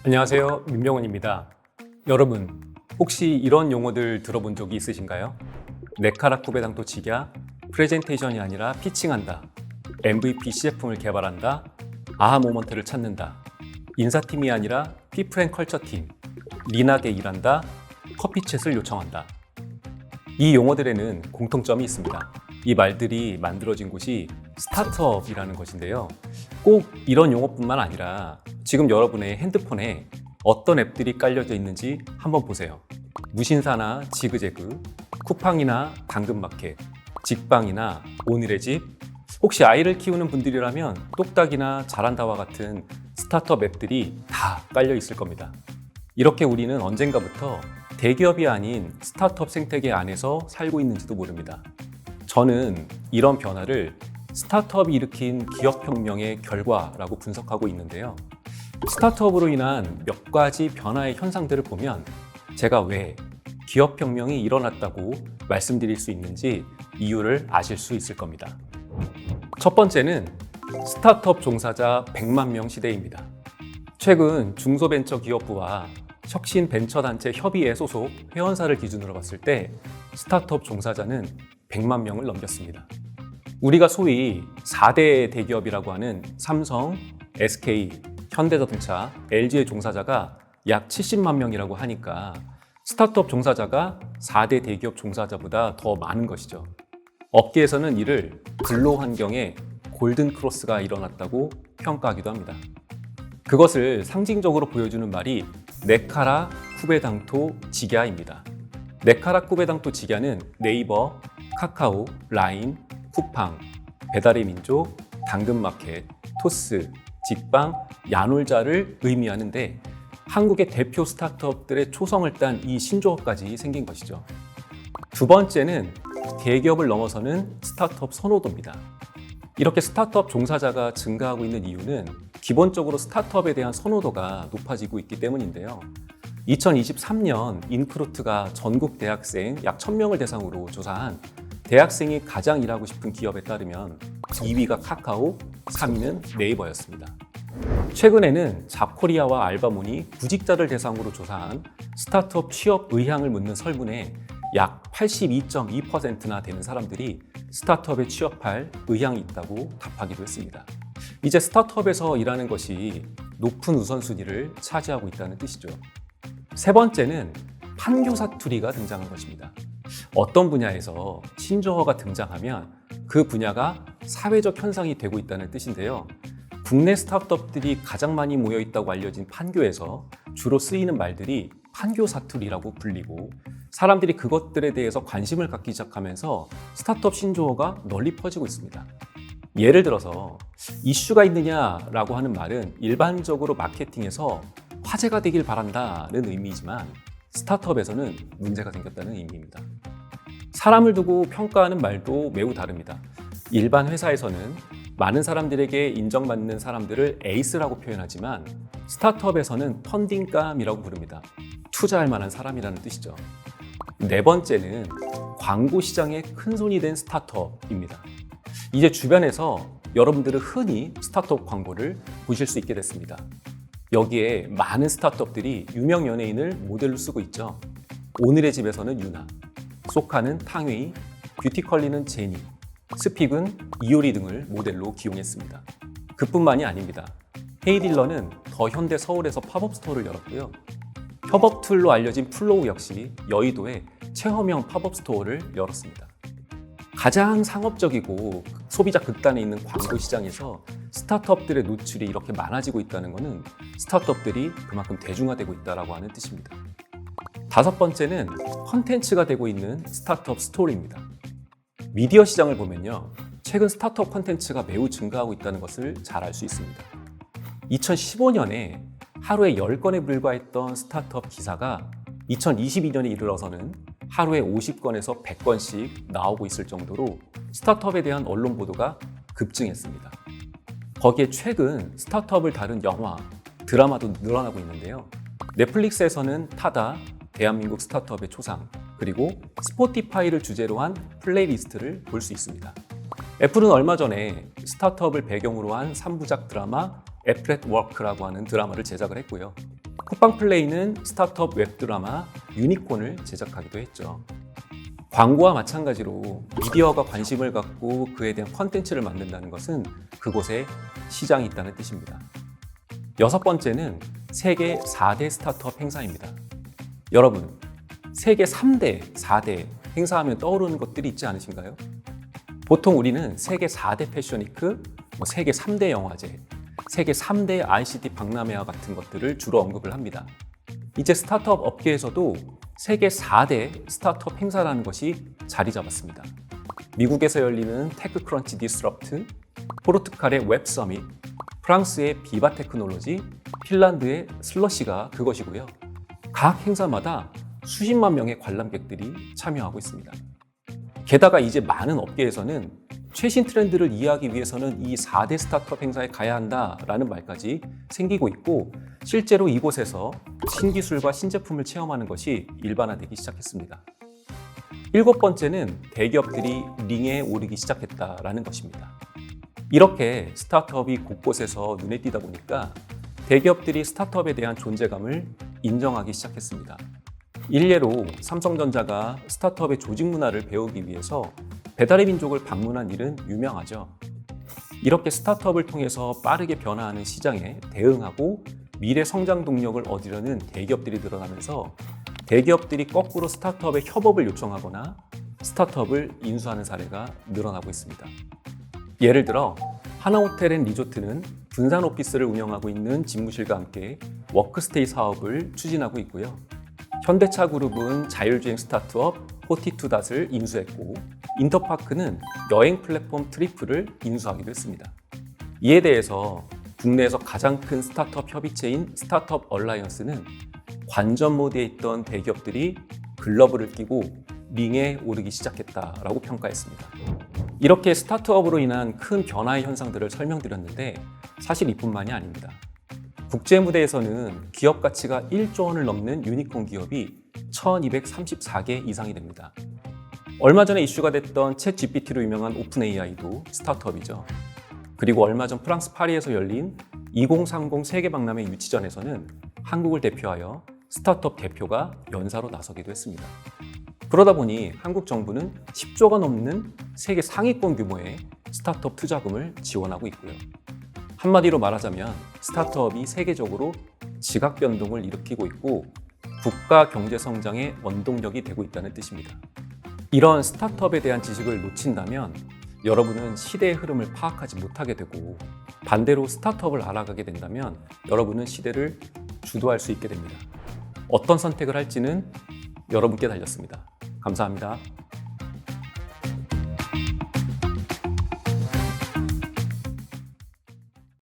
안녕하세요. 민병헌입니다. 여러분, 혹시 이런 용어들 들어본 적이 있으신가요? 네카라쿠베당토 직야, 프레젠테이션이 아니라 피칭한다, MVP 시제품을 개발한다, 아하 모먼트를 찾는다, 인사팀이 아니라 피플 앤 컬처팀, 리나게 일한다, 커피챗을 요청한다. 이 용어들에는 공통점이 있습니다. 이 말들이 만들어진 곳이 스타트업이라는 것인데요. 꼭 이런 용어뿐만 아니라 지금 여러분의 핸드폰에 어떤 앱들이 깔려져 있는지 한번 보세요. 무신사나 지그재그, 쿠팡이나 당근마켓, 직방이나 오늘의 집, 혹시 아이를 키우는 분들이라면 똑딱이나 잘한다와 같은 스타트업 앱들이 다 깔려 있을 겁니다. 이렇게 우리는 언젠가부터 대기업이 아닌 스타트업 생태계 안에서 살고 있는지도 모릅니다. 저는 이런 변화를 스타트업이 일으킨 기업혁명의 결과라고 분석하고 있는데요. 스타트업으로 인한 몇 가지 변화의 현상들을 보면 제가 왜 기업혁명이 일어났다고 말씀드릴 수 있는지 이유를 아실 수 있을 겁니다. 첫 번째는 스타트업 종사자 100만 명 시대입니다. 최근 중소벤처기업부와 혁신벤처단체 협의회 소속 회원사를 기준으로 봤을 때 스타트업 종사자는 100만 명을 넘겼습니다. 우리가 소위 4대 대기업이라고 하는 삼성, SK, 현대자동차, LG의 종사자가 약 70만 명이라고 하니까 스타트업 종사자가 4대 대기업 종사자보다 더 많은 것이죠. 업계에서는 이를 근로환경에 골든크로스가 일어났다고 평가하기도 합니다. 그것을 상징적으로 보여주는 말이 네카라 쿠베당토 직야입니다. 네카라 쿠베당토 직야는 네이버, 카카오, 라인, 쿠팡, 배달의 민족, 당근마켓, 토스, 직방, 야놀자를 의미하는데 한국의 대표 스타트업들의 초성을 딴 이 신조어까지 생긴 것이죠. 두 번째는 대기업을 넘어서는 스타트업 선호도입니다. 이렇게 스타트업 종사자가 증가하고 있는 이유는 기본적으로 스타트업에 대한 선호도가 높아지고 있기 때문인데요. 2023년 인크루트가 전국 대학생 약 1000명을 대상으로 조사한 대학생이 가장 일하고 싶은 기업에 따르면 2위가 카카오, 3위는 네이버였습니다. 최근에는 잡코리아와 알바몬이 구직자를 대상으로 조사한 스타트업 취업 의향을 묻는 설문에 약 82.2%나 되는 사람들이 스타트업에 취업할 의향이 있다고 답하기도 했습니다. 이제 스타트업에서 일하는 것이 높은 우선순위를 차지하고 있다는 뜻이죠. 세 번째는 판교 사투리가 등장한 것입니다. 어떤 분야에서 신조어가 등장하면 그 분야가 사회적 현상이 되고 있다는 뜻인데요. 국내 스타트업들이 가장 많이 모여 있다고 알려진 판교에서 주로 쓰이는 말들이 판교 사투리라고 불리고 사람들이 그것들에 대해서 관심을 갖기 시작하면서 스타트업 신조어가 널리 퍼지고 있습니다. 예를 들어서 이슈가 있느냐라고 하는 말은 일반적으로 마케팅에서 화제가 되길 바란다는 의미이지만 스타트업에서는 문제가 생겼다는 의미입니다. 사람을 두고 평가하는 말도 매우 다릅니다. 일반 회사에서는 많은 사람들에게 인정받는 사람들을 에이스라고 표현하지만 스타트업에서는 펀딩감이라고 부릅니다. 투자할 만한 사람이라는 뜻이죠. 네 번째는 광고 시장에 큰손이 된 스타트업입니다. 이제 주변에서 여러분들은 흔히 스타트업 광고를 보실 수 있게 됐습니다. 여기에 많은 스타트업들이 유명 연예인을 모델로 쓰고 있죠. 오늘의 집에서는 유나, 소카는 탕웨이, 뷰티컬리는 제니, 스픽은 이효리 등을 모델로 기용했습니다. 그뿐만이 아닙니다. 헤이딜러는 더 현대 서울에서 팝업 스토어를 열었고요. 협업 툴로 알려진 플로우 역시 여의도에 체험형 팝업 스토어를 열었습니다. 가장 상업적이고 소비자 극단에 있는 광고 시장에서 스타트업들의 노출이 이렇게 많아지고 있다는 것은 스타트업들이 그만큼 대중화되고 있다고 하는 뜻입니다. 다섯 번째는 컨텐츠가 되고 있는 스타트업 스토리입니다. 미디어 시장을 보면요. 최근 스타트업 컨텐츠가 매우 증가하고 있다는 것을 잘 알 수 있습니다. 2015년에 하루에 10건에 불과했던 스타트업 기사가 2022년에 이르러서는 하루에 50건에서 100건씩 나오고 있을 정도로 스타트업에 대한 언론 보도가 급증했습니다. 거기에 최근 스타트업을 다룬 영화, 드라마도 늘어나고 있는데요. 넷플릭스에서는 타다, 대한민국 스타트업의 초상, 그리고 스포티파이를 주제로 한 플레이리스트를 볼 수 있습니다. 애플은 얼마 전에 스타트업을 배경으로 한 3부작 드라마 애플 앳 워크라고 하는 드라마를 제작을 했고요. 쿠팡플레이는 스타트업 웹드라마 유니콘을 제작하기도 했죠. 광고와 마찬가지로 미디어가 관심을 갖고 그에 대한 콘텐츠를 만든다는 것은 그곳에 시장이 있다는 뜻입니다. 여섯 번째는 세계 4대 스타트업 행사입니다. 여러분, 세계 3대, 4대 행사하면 떠오르는 것들이 있지 않으신가요? 보통 우리는 세계 4대 패션위크, 세계 3대 영화제, 세계 3대 ICT 박람회와 같은 것들을 주로 언급을 합니다. 이제 스타트업 업계에서도 세계 4대 스타트업 행사라는 것이 자리 잡았습니다. 미국에서 열리는 테크크런치 디스럽트, 포르투갈의 웹 서밋, 프랑스의 비바 테크놀로지, 핀란드의 슬러시가 그것이고요. 각 행사마다 수십만 명의 관람객들이 참여하고 있습니다. 게다가 이제 많은 업계에서는 최신 트렌드를 이해하기 위해서는 이 4대 스타트업 행사에 가야 한다라는 말까지 생기고 있고, 실제로 이곳에서 신기술과 신제품을 체험하는 것이 일반화되기 시작했습니다. 일곱 번째는 대기업들이 링에 오르기 시작했다라는 것입니다. 이렇게 스타트업이 곳곳에서 눈에 띄다 보니까 대기업들이 스타트업에 대한 존재감을 인정하기 시작했습니다. 일례로 삼성전자가 스타트업의 조직 문화를 배우기 위해서 배달의 민족을 방문한 일은 유명하죠. 이렇게 스타트업을 통해서 빠르게 변화하는 시장에 대응하고 미래 성장 동력을 얻으려는 대기업들이 늘어나면서 대기업들이 거꾸로 스타트업에 협업을 요청하거나 스타트업을 인수하는 사례가 늘어나고 있습니다. 예를 들어 하나호텔앤리조트는 분산 오피스를 운영하고 있는 집무실과 함께 워크스테이 사업을 추진하고 있고요. 현대차그룹은 자율주행 스타트업 포티투닷을 인수했고, 인터파크는 여행 플랫폼 트리플을 인수하기도 했습니다. 이에 대해서 국내에서 가장 큰 스타트업 협의체인 스타트업 얼라이언스는 관전 모드에 있던 대기업들이 글러브를 끼고 링에 오르기 시작했다라고 평가했습니다. 이렇게 스타트업으로 인한 큰 변화의 현상들을 설명드렸는데 사실 이뿐만이 아닙니다. 국제 무대에서는 기업 가치가 1조 원을 넘는 유니콘 기업이 1234개 이상이 됩니다. 얼마 전에 이슈가 됐던 챗GPT로 유명한 오픈 AI도 스타트업이죠. 그리고 얼마 전 프랑스 파리에서 열린 2030 세계박람회 유치전에서는 한국을 대표하여 스타트업 대표가 연사로 나서기도 했습니다. 그러다 보니 한국 정부는 10조가 넘는 세계 상위권 규모의 스타트업 투자금을 지원하고 있고요. 한마디로 말하자면 스타트업이 세계적으로 지각 변동을 일으키고 있고 국가 경제 성장의 원동력이 되고 있다는 뜻입니다. 이런 스타트업에 대한 지식을 놓친다면 여러분은 시대의 흐름을 파악하지 못하게 되고, 반대로 스타트업을 알아가게 된다면 여러분은 시대를 주도할 수 있게 됩니다. 어떤 선택을 할지는 여러분께 달렸습니다. 감사합니다.